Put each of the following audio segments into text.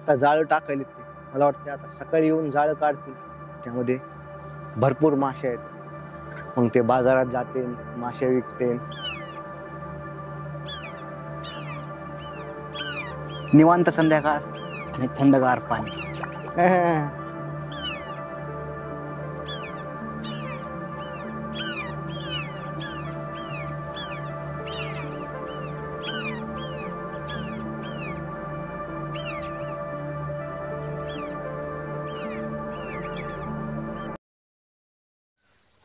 आता जाळं टाकायला ते मला वाटतं आता सकाळी येऊन जाळं काढतील, त्यामध्ये भरपूर मासे आहेत. मग ते बाजारात जाते, मासे विकते. निवांत संध्याकाळ आणि थंडगार पाणी.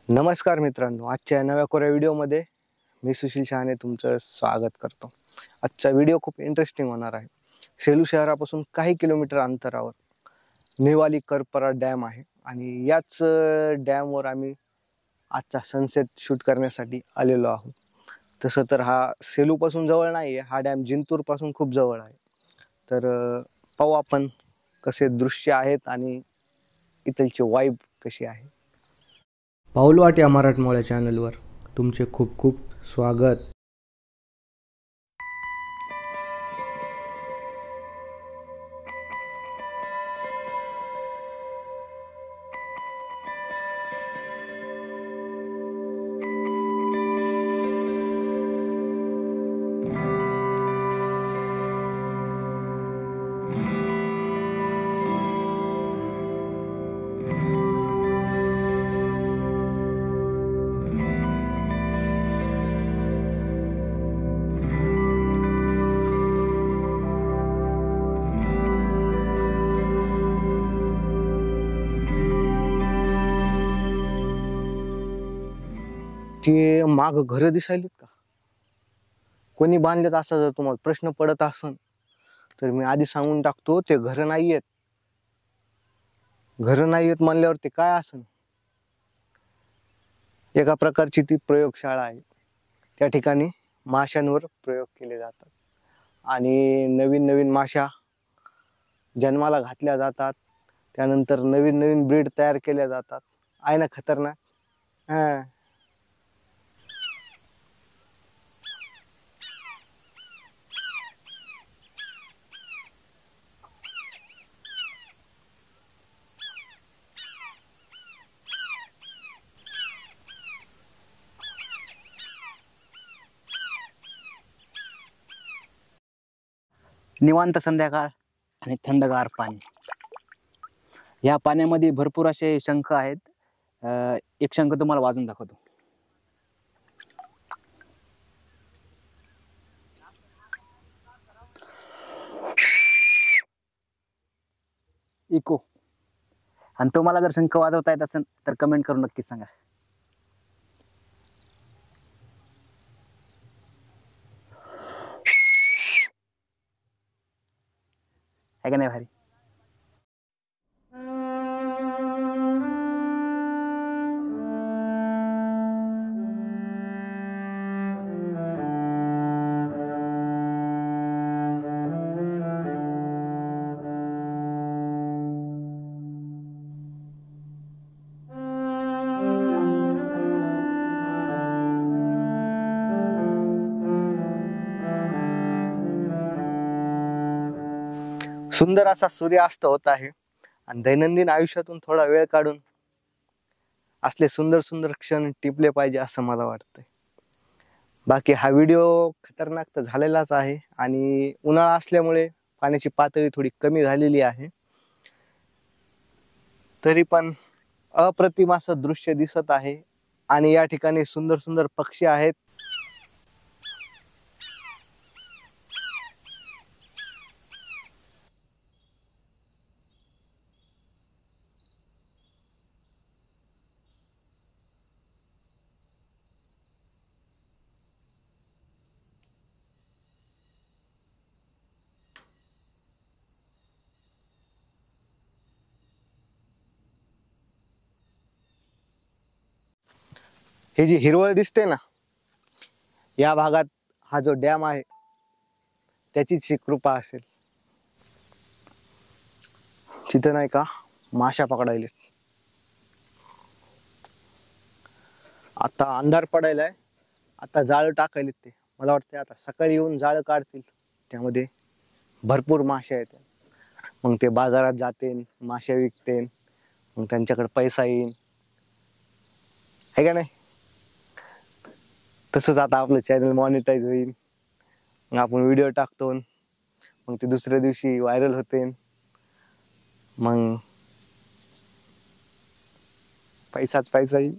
नमस्कार मित्रांनो, आजच्या नव्या कोऱ्या व्हिडिओमध्ये मी सुशील शहाणे तुमचं स्वागत करतो. आजचा व्हिडिओ खूप इंटरेस्टिंग होणार आहे. सेलू शहरापासून काही किलोमीटर अंतरावर नेवाली करपरा डॅम आहे आणि याच डॅमवर आम्ही आजचा सनसेट शूट करण्यासाठी आलेलो आहोत. तसं तर हा सेलूपासून जवळ नाही आहे, हा डॅम जिंतूरपासून खूप जवळ आहे. तर पाहू आपण कसे दृश्य आहेत आणि इथलची वाईब कशी आहे. पाऊलवाट या मराठमोळ्या चॅनलवर तुमचे खूप खूप स्वागत. ते माग घर दिसायलेत का, कोणी बांधलेत असा जर तुम्हाला प्रश्न पडत असन तर मी आधी सांगून टाकतो, ते घर नाहीयेत. घर नाहीयेत म्हणल्यावर ते काय असन, एका प्रकारची ती प्रयोगशाळा आहे. त्या ठिकाणी माशांवर प्रयोग केले जातात आणि नवीन नवीन माशा जन्माला घातल्या जातात. त्यानंतर नवीन नवीन ब्रीड तयार केल्या जातात. आहे ना खतरनाक. हा, निवांत संध्याकाळ आणि थंडगार पाणी. या पाण्यामध्ये भरपूर असे शंख आहेत. एक शंख तुम्हाला वाजून दाखवतो. इको. आणि तुम्हाला जर शंख वाजवता येत असेल तर कमेंट करून नक्की सांगा. आहे का नाही भारी? सुंदर असा सूर्यास्त होत आहे आणि दैनंदिन आयुष्यातून थोडा वेळ काढून असले सुंदर सुंदर क्षण टिपले पाहिजे असं मला वाटतंय. बाकी हा व्हिडिओ खतरनाक तर झालेलाच आहे आणि उन्हाळा असल्यामुळे पाण्याची पातळी थोडी कमी झालेली आहे. तरी पण अप्रतिम असं दृश्य दिसत आहे आणि या ठिकाणी सुंदर सुंदर पक्षी आहेत. हे जी हिरवळ दिसते ना, या भागात हा जो डॅम आहे त्याचीच ही कृपा असेल. तिथं नाही का माशा पकडायले. आता अंधार पडायलाय, आता जाळं टाकायले ते मला वाटतं आता सकाळी येऊन जाळं काढतील, त्यामध्ये भरपूर मासे आहेत. मग ते बाजारात जातील, मासे विकतील, मग त्यांच्याकडे पैसा येईल, है का नाही? तसंच आता आपलं चॅनल मॉनिटाईज होईल, मग आपण व्हिडिओ टाकतो, मग ते दुसऱ्या दिवशी व्हायरल होते, मग पैसाच पैसा येईल,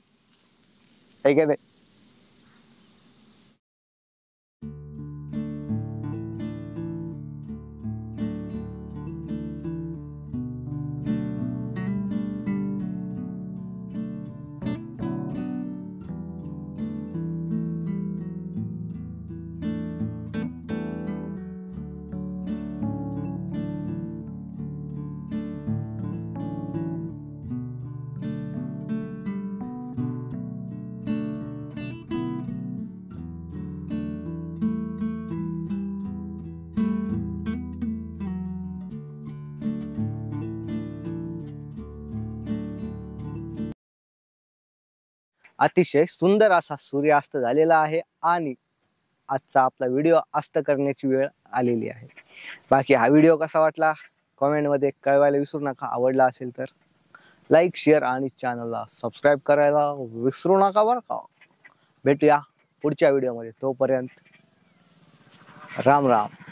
है का नाही? अतिशय सुंदर असा सूर्यास्त झालेला आहे आणि आजचा आपला व्हिडिओ अस्त करण्याची वेळ आलेली आहे. बाकी हा व्हिडिओ कसा वाटला कमेंटमध्ये कळवायला विसरू नका. आवडला असेल तर लाईक, शेअर आणि चॅनलला सबस्क्राईब करायला विसरू नका बरं का. भेटूया पुढच्या व्हिडिओमध्ये. तोपर्यंत राम राम.